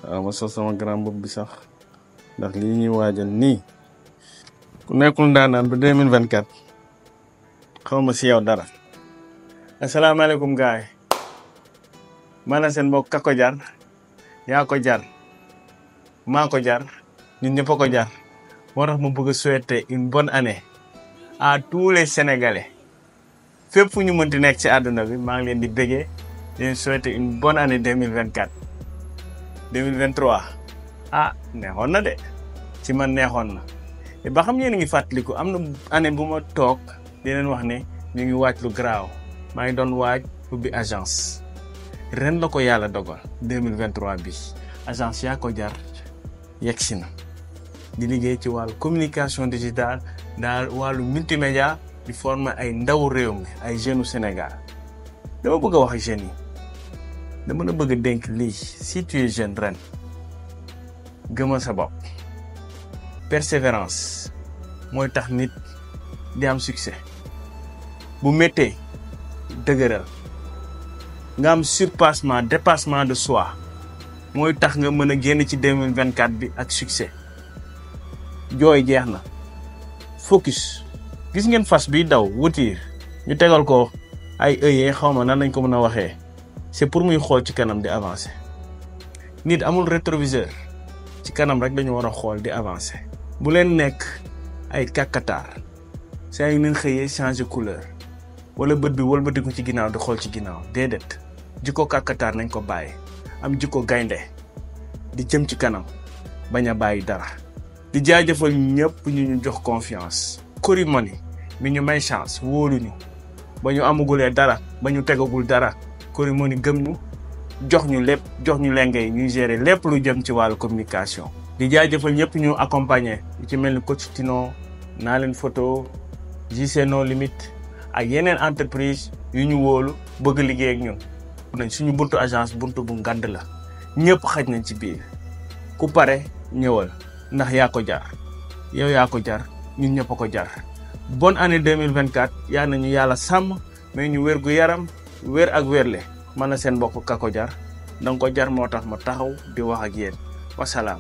ma sol sama grand bopp bi sax ndax lii ñuy waajal nii ku nekkul ndaanaan ba 2024 xaw ma si yow dara. asalaamaaleykum gaay man la seen mbokk ka ko jar yaa ko jar maa ko jar ñun ñëpp a ko jar moo tax ma bëgg a souhaiter une bonne année à tous les Sénégalais fépp fu ñu mënti nekk ci àdduna bi maa ngi leen di bëggee di leen souhaiter une bonne année 2024 2023 neexoon na de ci man neexoon na te ba xam yéen a ngi fàttaliku am na année bu ma toog di leen wax ne ñu ngi waaj lu garaaw maa ngi doon waaj ubbi agence ren la ko yàlla dogal 2023 bi agence yaa ko jar yegsi na di liggéey ci wàllu communication digitale daal wàllu multimédia di former ay ndaw réew mi ay jeunes Sénégal dama bëgg a wax ak jeunes yi dama la bëgg a dénk lii si tu es jeune ren gëmal sa bopp persévérance mooy tax nit di am succès bu méttee dëgëral nga am surpassement dépassement de soi mooy tax nga mën a génn ci 2024 bi ak succès jooy jeex na focus gis ngeen fas biy daw wutir ñu tegal ko ay œillets xaw ma nan lañ ko mën a waxee c'est pour muy xool ci kanam di avancer nit amul rétroviseur ci kanam rek dañu war a xool di avancer bu leen nekk ay kàkkataar saa yu leen xëyee changer couleur wala bët bi wëlbati ko ci ginnaaw di xool ci ginnaaw déedéet jikko kàkkataar nañ ko bàyyi am jikko gaynde di jëm ci kanam bañ a bàyyi dara di jaajëfal ñëpp ñu jox confiance Korimoni mi ñu may chance wóoluñu ba ñu amagulee dara ba ñu tegagul dara Korimoni gëm ñu jox ñu lépp jox ñu lengay ñuy gérer lépp lu jëm ci wàllu communication di jaajëfal ñëpp ñu accompagner yu ci mel ni coach Tino naa leen photo JC No Limite ak yeneen entreprise yu ñu wóolu bëgg liggéey ak ñun nañ suñu buntu agence buntu bu ngand la ñëpp xaj nañ ci biir ku pare ñëwal ndax yaa ko jar yow yaa ko jar ñun ñëpp a ko jar bonne année 2024 yaa nañu yàlla sàmm mais ñu wér gu yaram wér ak wérle man na seen mbokk ka ko jar danga ko jar moo tax ma taxaw di wax ak yéen wasalaam